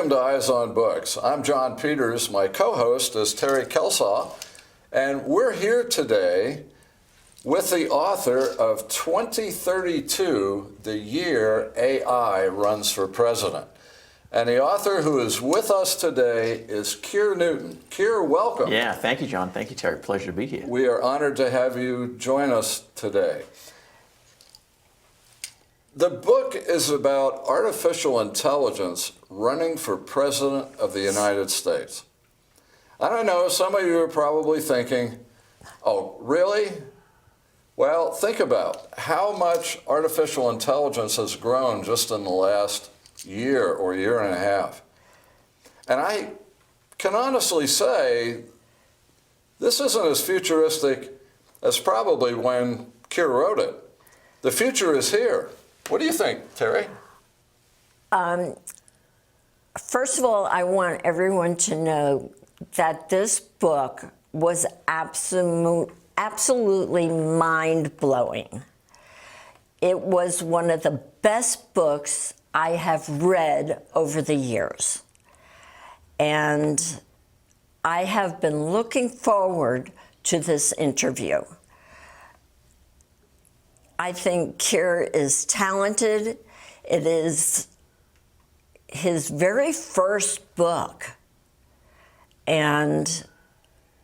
welcome to Eyes on Books. I'm John Peters. My co-host is Terry Kelsaw, and we're here today with the author of 2032, The Year AI Runs for President. And the author who is with us today is Keir Newton. Keir, welcome. Yeah, thank you, John. Thank you, Terry. Pleasure to be here. We are honored to have you join us today. The book is about artificial intelligence running for President of the United States. I don't know, some of you are probably thinking, oh, really? Well, think about how much artificial intelligence has grown just in the last year or year and a half. And I can honestly say this isn't as futuristic as probably when Keir wrote it. The future is here. What do you think, Terry? First of all, I want everyone to know that this book was absolutely mind-blowing. It was one of the best books I have read over the years. And I have been looking forward to this interview. I think Keir is talented. It is his very first book. And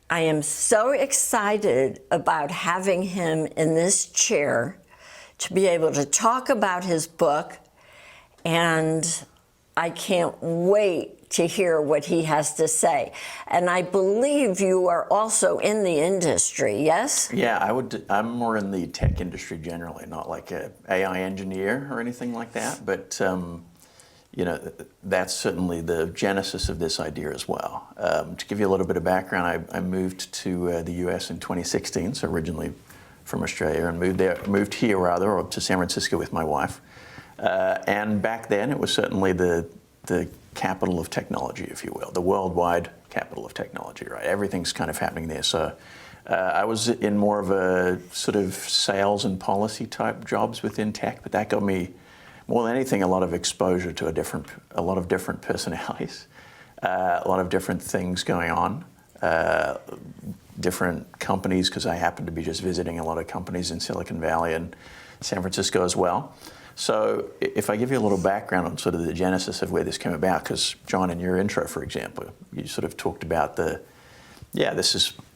I am so excited about having him in this chair to be able to talk about his book. And I can't wait to hear what he has to say. And I believe you are also in the industry, yes? Yeah, I'm more in the tech industry generally, not like an AI engineer or anything like that. But, you know, that's certainly the genesis of this idea as well. To give you a little bit of background, I moved to the US in 2016, so originally from Australia, and moved here or to San Francisco with my wife. And back then, it was certainly the capital of technology, if you will, the worldwide capital of technology, right? Everything's kind of happening there. So I was in more of a sort of sales and policy type jobs within tech, but that got me, more than anything, a lot of exposure to a lot of different personalities, a lot of different things going on, different companies, because I happened to be just visiting a lot of companies in Silicon Valley and San Francisco as well. So if I give you a little background on sort of the genesis of where this came about, because John, in your intro, for example, you sort of talked about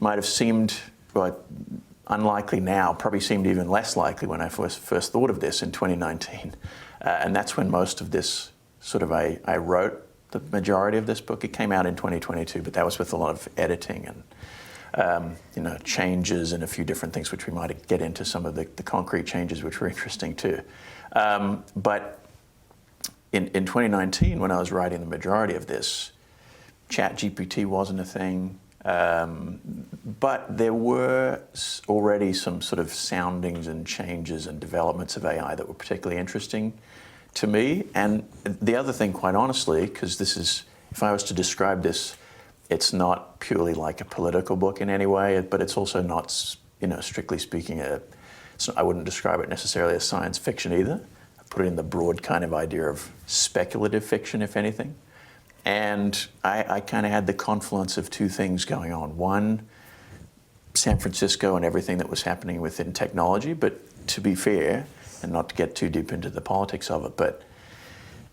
might have seemed unlikely now, probably seemed even less likely when I first thought of this in 2019. And that's when most of this I wrote the majority of this book. It came out in 2022, but that was with a lot of editing and changes and a few different things, which we might get into some of the concrete changes, which were interesting too. But in 2019, when I was writing the majority of this, ChatGPT wasn't a thing, but there were already some sort of soundings and changes and developments of AI that were particularly interesting to me. And the other thing, quite honestly, because this is, if I was to describe this, it's not purely like a political book in any way, but it's also not, strictly speaking, I wouldn't describe it necessarily as science fiction either. I put it in the broad kind of idea of speculative fiction, if anything. And I kind of had the confluence of two things going on. One, San Francisco and everything that was happening within technology, but to be fair, and not to get too deep into the politics of it, but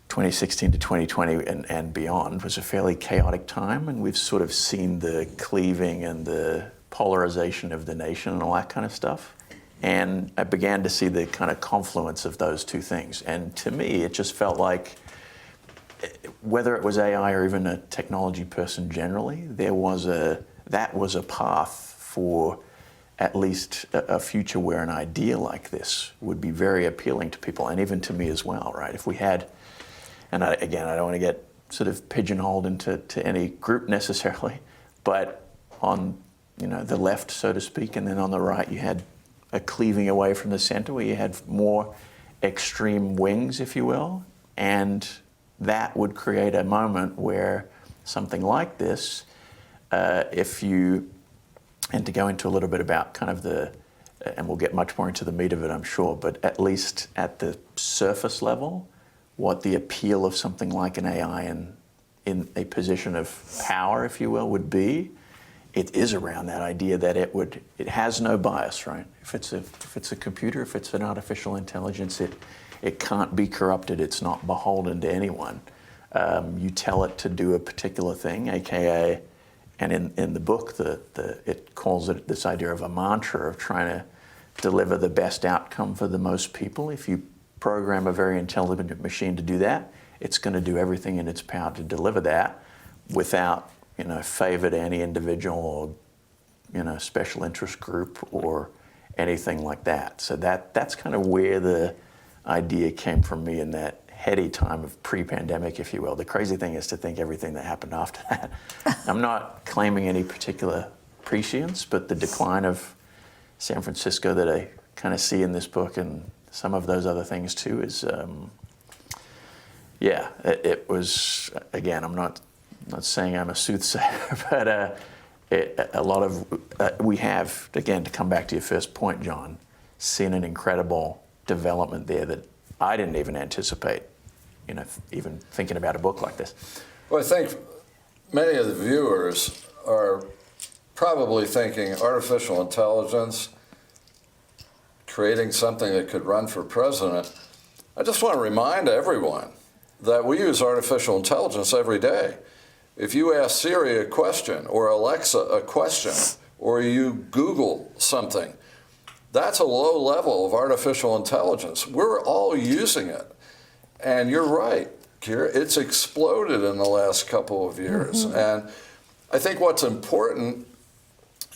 2016 to 2020 and beyond was a fairly chaotic time, and we've sort of seen the cleaving and the polarization of the nation and all that kind of stuff. And I began to see the kind of confluence of those two things. And to me, it just felt like, whether it was AI or even a technology person generally, that was a path for at least a future where an idea like this would be very appealing to people, and even to me as well, right? If we had, and I don't want to get sort of pigeonholed into any group necessarily, but on the left, so to speak, and then on the right, you had a cleaving away from the center where you had more extreme wings, if you will, and that would create a moment where something like this, and to go into a little bit about kind of and we'll get much more into the meat of it, I'm sure, but at least at the surface level, what the appeal of something like an AI in a position of power, if you will, would be, it is around that idea that it has no bias, right? If it's a computer, if it's an artificial intelligence, it can't be corrupted. It's not beholden to anyone. You tell it to do a particular thing, aka, and in the book, it calls it this idea of a mantra of trying to deliver the best outcome for the most people. If you program a very intelligent machine to do that, it's going to do everything in its power to deliver that without, favor to any individual or, special interest group or anything like that. So that's kind of where the idea came from me in that heady time of pre-pandemic, if you will. The crazy thing is to think everything that happened after that. I'm not claiming any particular prescience, but the decline of San Francisco that I kind of see in this book and some of those other things too is, it was, again, I'm not saying I'm a soothsayer, but a lot of, we have, again, to come back to your first point, John, seen an incredible development there that I didn't even anticipate, even thinking about a book like this. Well, I think many of the viewers are probably thinking artificial intelligence, creating something that could run for president. I just want to remind everyone that we use artificial intelligence every day. If you ask Siri a question or Alexa a question or you Google something, that's a low level of artificial intelligence. We're all using it. And you're right, Kira, it's exploded in the last couple of years. Mm-hmm. And I think what's important,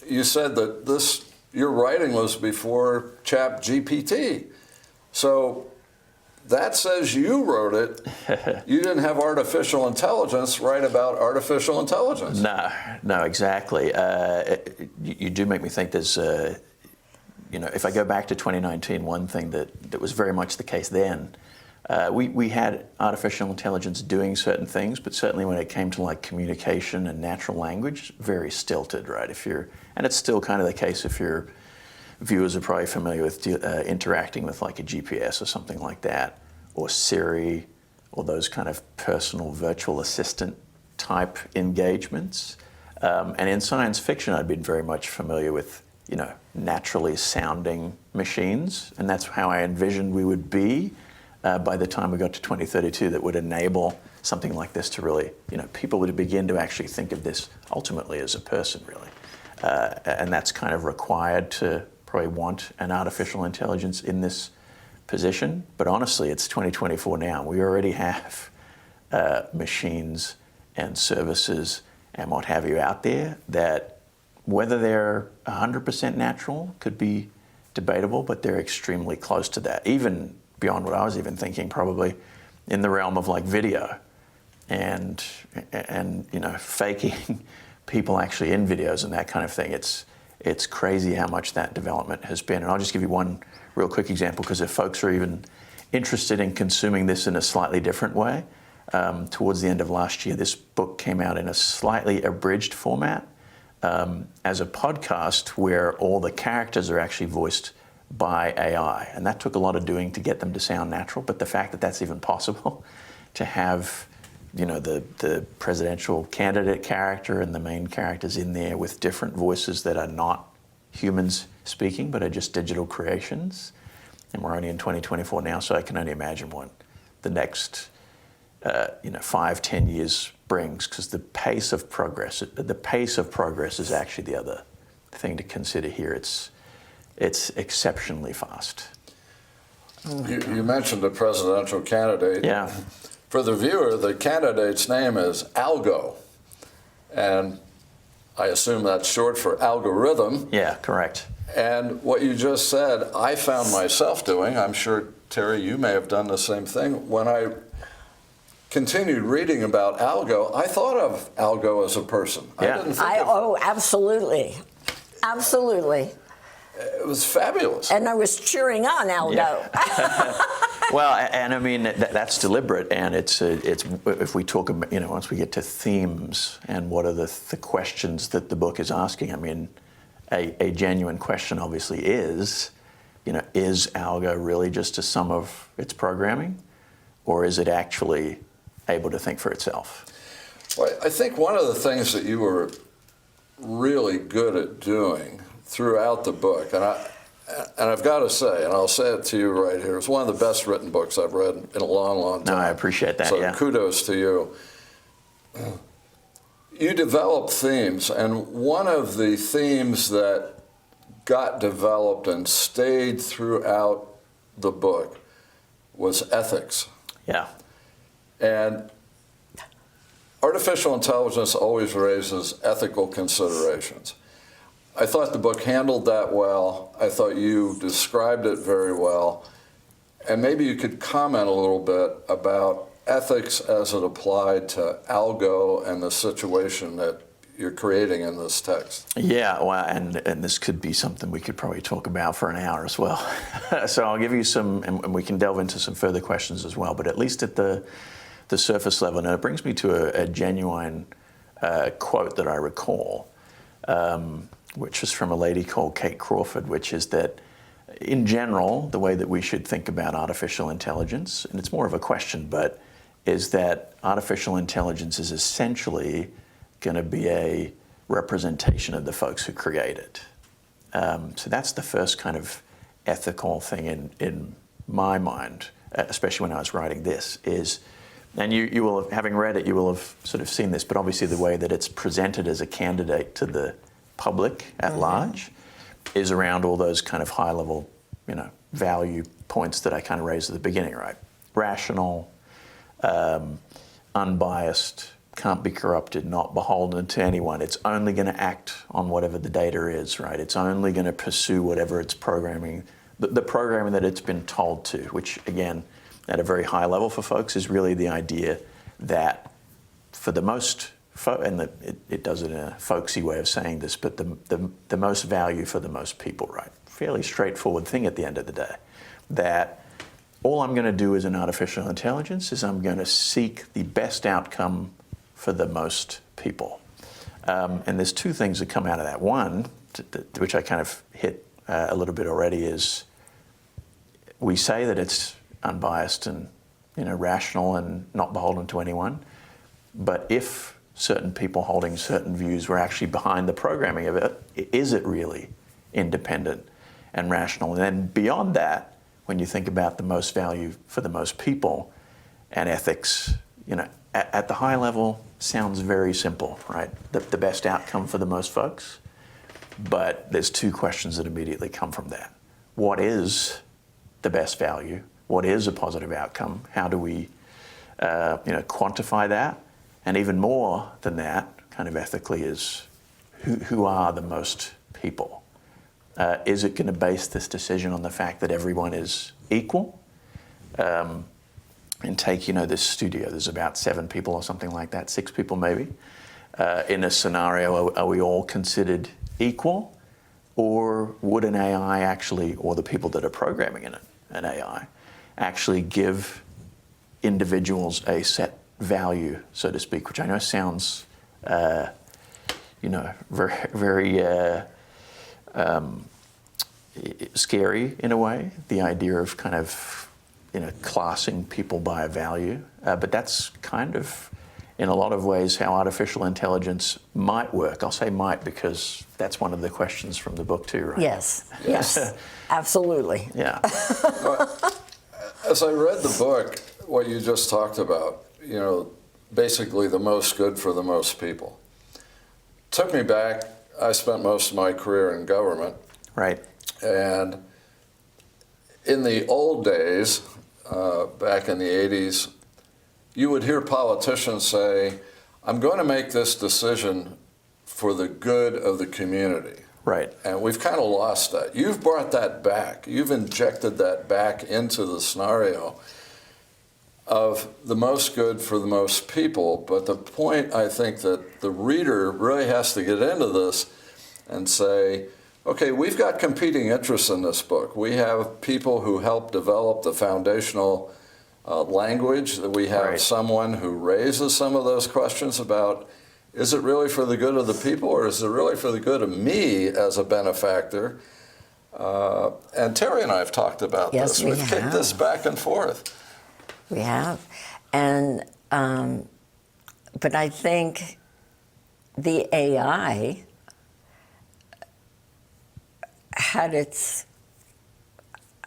you said that your writing was before ChatGPT. So that says you wrote it. You didn't have artificial intelligence write about artificial intelligence. No, exactly. You do make me think there's, if I go back to 2019, one thing that was very much the case then, we had artificial intelligence doing certain things, but certainly when it came to like communication and natural language, very stilted, right? And it's still kind of the case if your viewers are probably familiar with interacting with like a GPS or something like that, or Siri, or those kind of personal virtual assistant type engagements. And in science fiction, I'd been very much familiar with, naturally sounding machines, and that's how I envisioned we would be by the time we got to 2032 that would enable something like this to really, people would begin to actually think of this ultimately as a person, really. And that's kind of required to probably want an artificial intelligence in this position. But honestly, it's 2024 now. We already have machines and services and what have you out there that whether they're 100% natural could be debatable, but they're extremely close to that, even beyond what I was even thinking, probably in the realm of like video and faking people actually in videos and that kind of thing. It's crazy how much that development has been. And I'll just give you one real quick example, because if folks are even interested in consuming this in a slightly different way, towards the end of last year, this book came out in a slightly abridged format as a podcast where all the characters are actually voiced by AI. And that took a lot of doing to get them to sound natural, but the fact that that's even possible, to have the presidential candidate character and the main characters in there with different voices that are not humans speaking, but are just digital creations. And we're only in 2024 now, so I can only imagine what the next 5-10 years brings, because the pace of progress is actually the other thing to consider here. It's exceptionally fast. You mentioned a presidential candidate. Yeah. For the viewer, the candidate's name is Algo, and I assume that's short for algorithm. Yeah, correct. And what you just said, I found myself doing. I'm sure, Terry, you may have done the same thing. When I continued reading about Algo, I thought of Algo as a person. Yeah. I didn't think Absolutely. Absolutely. it was fabulous. And I was cheering on Aldo. Yeah. Well, and I mean, that's deliberate, and it's if we talk about, once we get to themes and what are the questions that the book is asking, I mean, a genuine question obviously is Algo really just a sum of its programming, or is it actually able to think for itself? Well, I think one of the things that you were really good at doing throughout the book, and I've got to say, and I'll say it to you right here, it's one of the best written books I've read in a long, long time. No, I appreciate that, so yeah. kudos to you. You develop themes, and one of the themes that got developed and stayed throughout the book was ethics. Yeah. And artificial intelligence always raises ethical considerations. I thought the book handled that well. I thought you described it very well. And maybe you could comment a little bit about ethics as it applied to algo and the situation that you're creating in this text. Yeah, well, and this could be something we could probably talk about for an hour as well. So I'll give you some, and we can delve into some further questions as well, but at least at the surface level. Now, it brings me to a genuine quote that I recall, which is from a lady called Kate Crawford, which is that, in general, the way that we should think about artificial intelligence, and it's more of a question, but is that artificial intelligence is essentially going to be a representation of the folks who create it. So that's the first kind of ethical thing in my mind, especially when I was writing this, is, and you will have, having read it, you will have sort of seen this, but obviously the way that it's presented as a candidate to the public at large is around all those kind of high-level, value points that I kind of raised at the beginning, right? Rational, unbiased, can't be corrupted, not beholden to anyone. It's only going to act on whatever the data is, right? It's only going to pursue whatever it's programming, the programming that it's been told to, which, again, at a very high level for folks, is really the idea that for the most, and it does it in a folksy way of saying this, but the most value for the most people, right? Fairly straightforward thing at the end of the day, that all I'm going to do as an artificial intelligence is I'm going to seek the best outcome for the most people. And there's two things that come out of that. One, which I kind of hit a little bit already, is we say that it's unbiased and rational and not beholden to anyone. But if certain people holding certain views were actually behind the programming of it, is it really independent and rational? And then beyond that, when you think about the most value for the most people and ethics, at the high level, sounds very simple, right? The best outcome for the most folks. But there's two questions that immediately come from that. What is the best value? What is a positive outcome? How do we quantify that? And even more than that, kind of ethically, is who are the most people? Is it going to base this decision on the fact that everyone is equal? And take, this studio, there's about 7 people or something like that, 6 people maybe. In a scenario, are we all considered equal? Or would an AI actually, or the people that are programming in it, an AI, actually give individuals a set value, so to speak, which I know sounds, very, very scary in a way, the idea of kind of, classing people by a value. But that's kind of, in a lot of ways, how artificial intelligence might work. I'll say might because that's one of the questions from the book too, right? Yes, absolutely. Yeah. As I read the book, what you just talked about, basically the most good for the most people, took me back. I spent most of my career in government. Right. And in the old days, back in the 80s, you would hear politicians say, I'm going to make this decision for the good of the community. Right. And we've kind of lost that. You've brought that back. You've injected that back into the scenario of the most good for the most people. But the point, I think, that the reader really has to get into this and say, okay, we've got competing interests in this book. We have people who help develop the foundational language. We have someone who raises some of those questions about, is it really for the good of the people, or is it really for the good of me as a benefactor? And Terry and I have talked about this. We've kicked this back and forth. We have. And But I think the AI had its,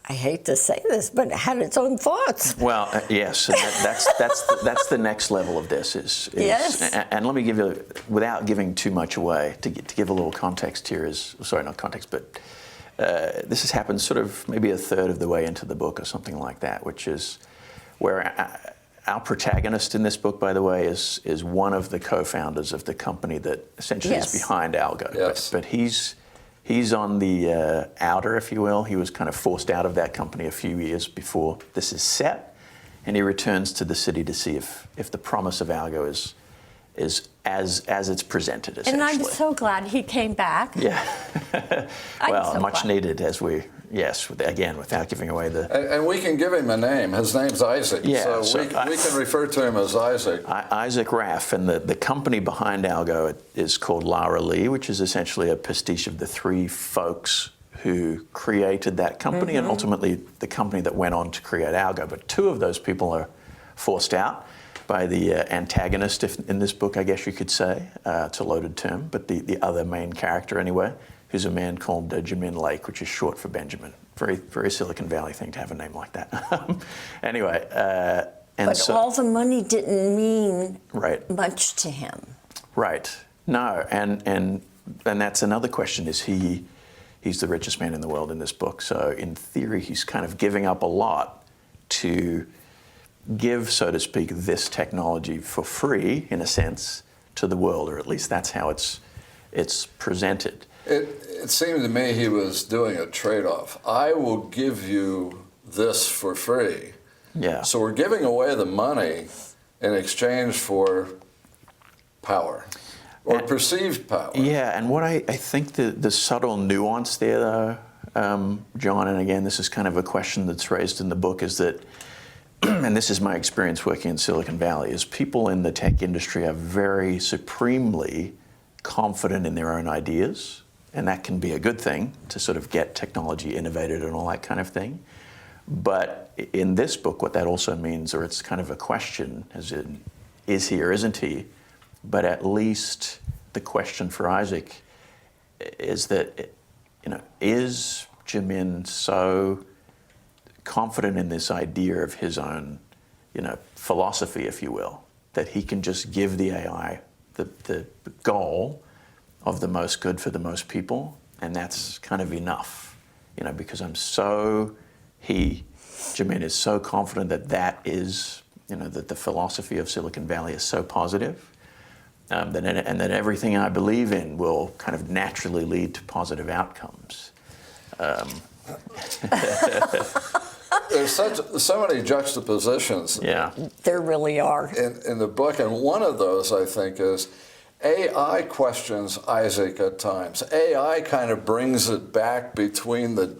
I hate to say this, but it had its own thoughts. Well, yes, and that's the next level of this. Yes. And let me give you, without giving too much away, to give a little context here sorry, not context, but this has happened sort of maybe a third of the way into the book or something like that, which is where our protagonist in this book, by the way, is one of the co-founders of the company that essentially Yes. is behind Algo. Yes. But he's on the outer, if you will. He was kind of forced out of that company a few years before this is set, and he returns to the city to see if the promise of Algo is as it's presented, essentially. And I'm so glad he came back. Yeah. Well, so much glad. needed, again, without giving away the... And we can give him a name. His name's Isaac. Yeah, so we can refer to him as Isaac. Isaac Raff, and the company behind Algo is called Lara Lee, which is essentially a pastiche of the three folks who created that company and ultimately the company that went on to create Algo. But two of those people are forced out by the antagonist in this book, I guess you could say. It's a loaded term, but the other main character anyway, who's a man called Jamin Lake, which is short for Benjamin. Very, very Silicon Valley thing to have a name like that. Anyway, and But so, all the money didn't mean right. much to him. Right. No, and that's another question, is he's the richest man in the world in this book. So in theory, he's kind of giving up a lot to give, so to speak, this technology for free, in a sense, to the world, or at least that's how it's presented. It seemed to me he was doing a trade-off. I will give you this for free. Yeah. So we're giving away the money in exchange for power or perceived power. Yeah, and what I think the subtle nuance there, though, John, and again, this is kind of a question that's raised in the book, is that, and this is my experience working in Silicon Valley, is people in the tech industry are very supremely confident in their own ideas, and that can be a good thing to sort of get technology innovated and all that kind of thing. But in this book, what that also means, or it's kind of a question, as in, is he or isn't he? But at least the question for Isaac is that, is Jamin so confident in this idea of his own, philosophy, if you will, that he can just give the AI the goal of the most good for the most people, and that's kind of enough, because Jamin is so confident that is, that the philosophy of Silicon Valley is so positive, and that everything I believe in will kind of naturally lead to positive outcomes. There's so many juxtapositions Yeah. There really are. in the book, and one of those, I think, is AI questions Isaac at times. AI kind of brings it back between the,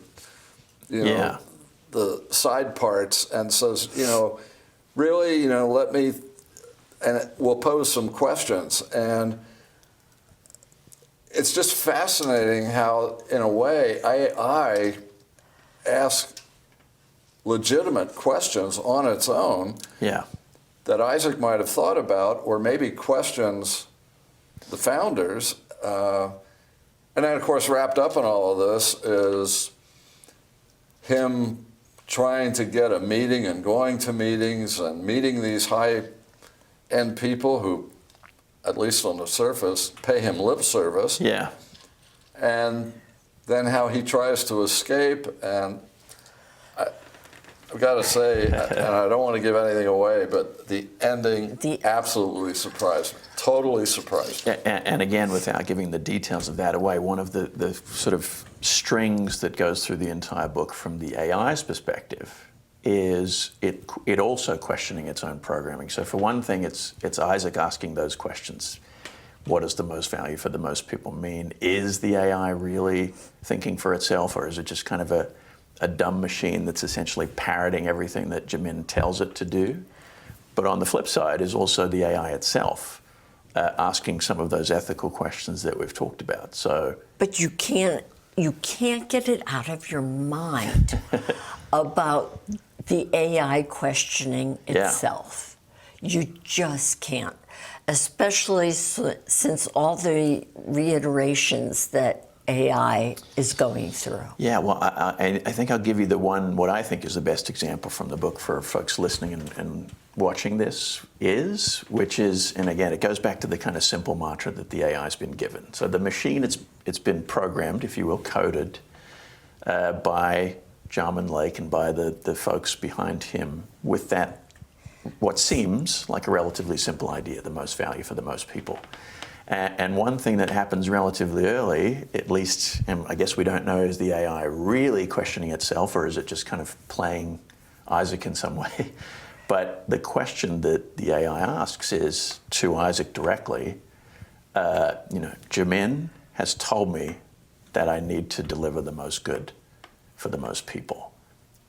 Yeah. the side parts and says, really, let me, and we'll pose some questions. And it's just fascinating how, in a way, AI asks legitimate questions on its own Yeah. that Isaac might have thought about, or maybe questions the founders. And then, of course, wrapped up in all of this is him trying to get a meeting and going to meetings and meeting these high-end people who, at least on the surface, pay him lip service. Yeah. And then how he tries to escape. And I've got to say, and I don't want to give anything away, but the ending absolutely surprised me. Totally surprised me. And again, without giving the details of that away, one of the sort of strings that goes through the entire book from the AI's perspective is it also questioning its own programming. So for one thing, it's Isaac asking those questions. What does the most value for the most people mean? Is the AI really thinking for itself, or is it just kind of a dumb machine that's essentially parroting everything that Jamin tells it to do? But on the flip side is also the AI itself asking some of those ethical questions that we've talked about. So, But you can't get it out of your mind about the AI questioning itself. You just can't. especially since all the reiterations that AI is going through. Yeah, well, I think I'll give you the one, what I think is the best example from the book for folks listening and watching this which is, and again, it goes back to the kind of simple mantra that the AI has been given. So the machine, it's been programmed, if you will, coded by Jarman Lake and by the folks behind him with that, what seems like a relatively simple idea, the most value for the most people. And one thing that happens relatively early, at least, and I guess we don't know, is the AI really questioning itself, or is it just kind of playing Isaac in some way? But the question that the AI asks is to Isaac directly, Jamin has told me that I need to deliver the most good for the most people.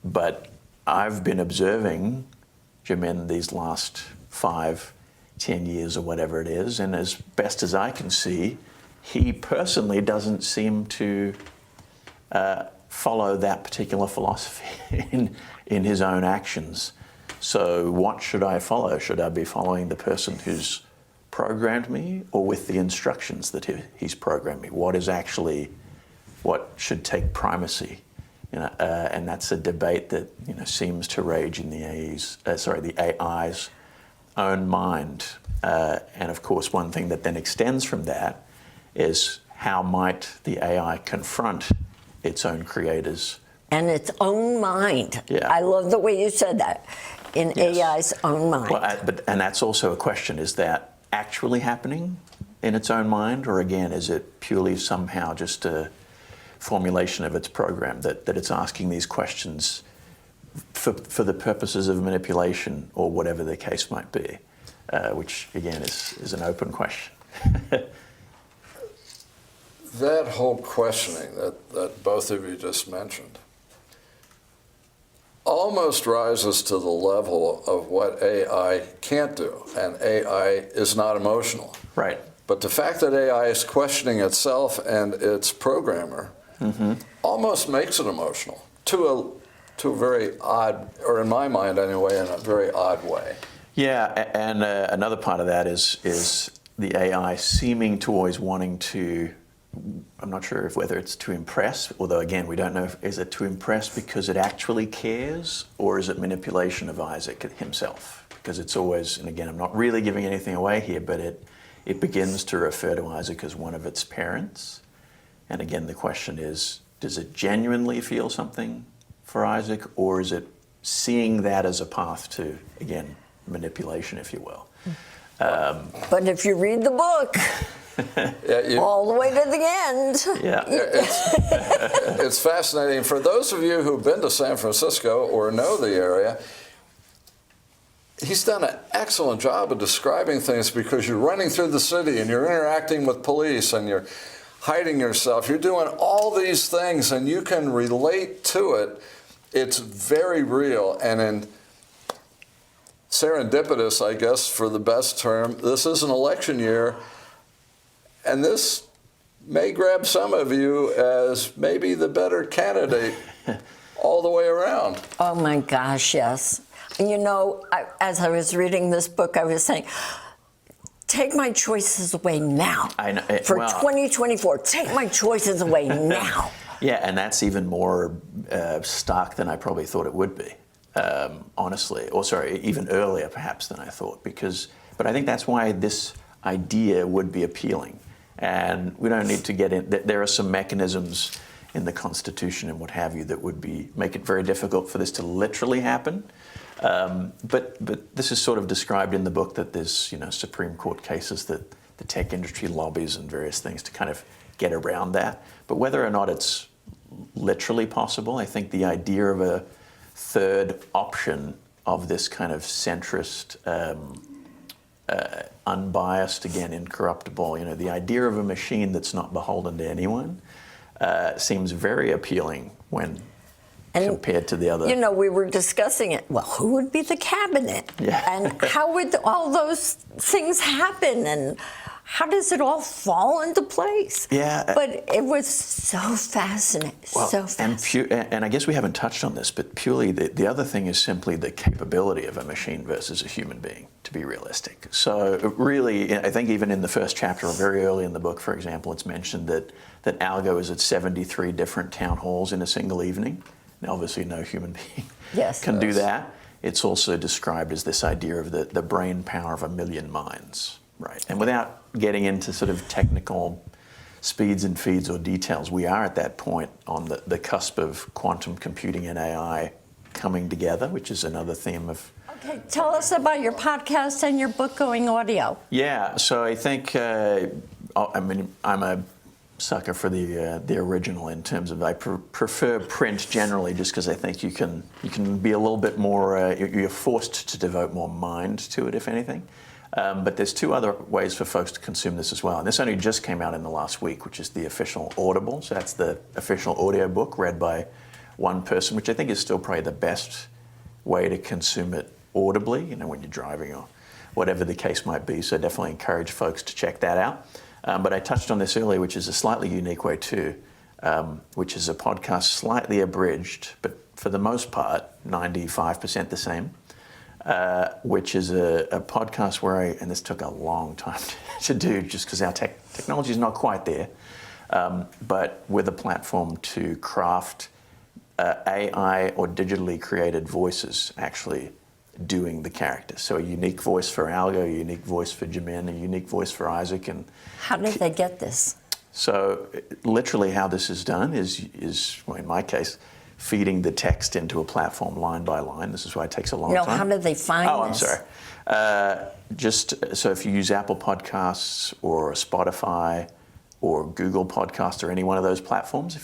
But I've been observing Jamin these last 5-10 years or whatever it is, and as best as I can see, he personally doesn't seem to follow that particular philosophy in his own actions. So what should I follow? Should I be following the person who's programmed me, or with the instructions that he's programmed me? What should take primacy? And that's a debate that seems to rage in the AI's own mind. And of course, one thing that then extends from that is how might the AI confront its own creators? And its own mind. Yeah. I love the way you said that. In Yes. AI's own mind. Well, and that's also a question, is that actually happening in its own mind? Or again, is it purely somehow just a formulation of its program, that it's asking these questions for the purposes of manipulation or whatever the case might be, which again is an open question. That whole questioning that both of you just mentioned almost rises to the level of what AI can't do, and AI is not emotional. Right. But the fact that AI is questioning itself and its programmer almost makes it emotional to a very odd, or in my mind anyway, in a very odd way. Yeah, and another part of that is the AI seeming to always wanting to, I'm not sure whether it's to impress, although again, we don't know, is it to impress because it actually cares, or is it manipulation of Isaac himself? Because it's always, and again, I'm not really giving anything away here, but it begins to refer to Isaac as one of its parents. And again, the question is, does it genuinely feel something for Isaac, or is it seeing that as a path to, again, manipulation, if you will? But if you read the book, all the way to the end. Yeah. It's fascinating. For those of you who've been to San Francisco or know the area, he's done an excellent job of describing things, because you're running through the city and you're interacting with police and you're hiding yourself. You're doing all these things and you can relate to it. It's very real. And in serendipitous, I guess, for the best term, this is an election year. And this may grab some of you as maybe the better candidate all the way around. Oh my gosh, yes. As I was reading this book, I was saying, take my choices away now. I know, for 2024, take my choices away now. Yeah, and that's even more stark than I probably thought it would be, honestly. Or sorry, even earlier perhaps than I thought. But I think that's why this idea would be appealing. And we don't need to get in. There are some mechanisms in the Constitution and what have you that would make it very difficult for this to literally happen. But this is sort of described in the book, that there's Supreme Court cases that the tech industry lobbies and various things to kind of get around that. But whether or not it's literally possible, I think the idea of a third option of this kind of centrist, unbiased, again, incorruptible, the idea of a machine that's not beholden to anyone seems very appealing when compared to the other. We were discussing it. Well, who would be the cabinet? Yeah. And how would all those things happen? And how does it all fall into place? Yeah. But it was so fascinating, Well, so fascinating. and I guess we haven't touched on this, but purely the other thing is simply the capability of a machine versus a human being, to be realistic. So really, I think even in the first chapter, or very early in the book, for example, it's mentioned that Algo is at 73 different town halls in a single evening. Now, obviously, no human being can do that. It's also described as this idea of the brain power of 1,000,000 minds, right? And without getting into sort of technical speeds and feeds or details, we are at that point on the cusp of quantum computing and AI coming together, which is another theme of... Okay, tell us about your podcast and your book going audio. Yeah, so I think, I mean, I'm a sucker for the original in terms of, I prefer print generally just because I think you can be a little bit more, you're forced to devote more mind to it, if anything. But there's two other ways for folks to consume this as well. And this only just came out in the last week, which is the official Audible. So that's the official audio book read by one person, which I think is still probably the best way to consume it audibly, you know, when you're driving or whatever the case might be. So definitely encourage folks to check that out. But I touched on this earlier, which is a slightly unique way too, which is a podcast slightly abridged, but for the most part, 95% the same. Which is a podcast where and this took a long time to do just because our technology is not quite there, but with a platform to craft AI or digitally created voices actually doing the characters. So a unique voice for Algo, a unique voice for Jamin, a unique voice for Isaac. And how did they get this? So literally how this is done is well, in my case, feeding the text into a platform line by line. This is why it takes a long time. No, how did they find this? Oh, I'm sorry. Just so if you use Apple Podcasts or Spotify or Google Podcasts or any one of those platforms,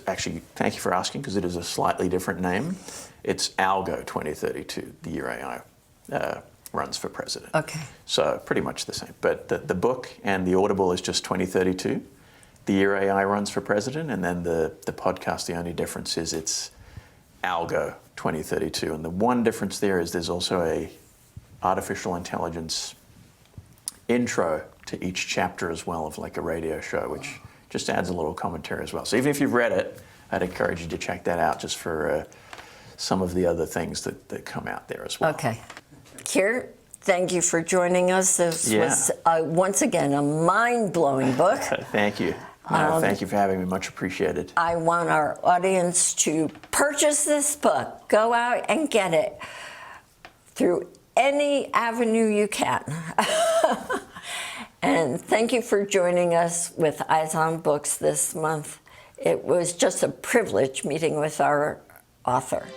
actually, thank you for asking because it is a slightly different name. It's Algo 2032, the year AI runs for president. Okay. So pretty much the same. But the book and the Audible is just 2032. The year AI runs for president, and then the podcast, the only difference is it's Algo 2032. And the one difference there is there's also a artificial intelligence intro to each chapter as well, of like a radio show, which just adds a little commentary as well. So even if you've read it, I'd encourage you to check that out just for some of the other things that come out there as well. Okay. Kier, thank you for joining us. This was, once again, a mind-blowing book. Thank you. No, thank you for having me. Much appreciated. I want our audience to purchase this book. Go out and get it through any avenue you can. And thank you for joining us with Eyes on Books this month. It was just a privilege meeting with our author.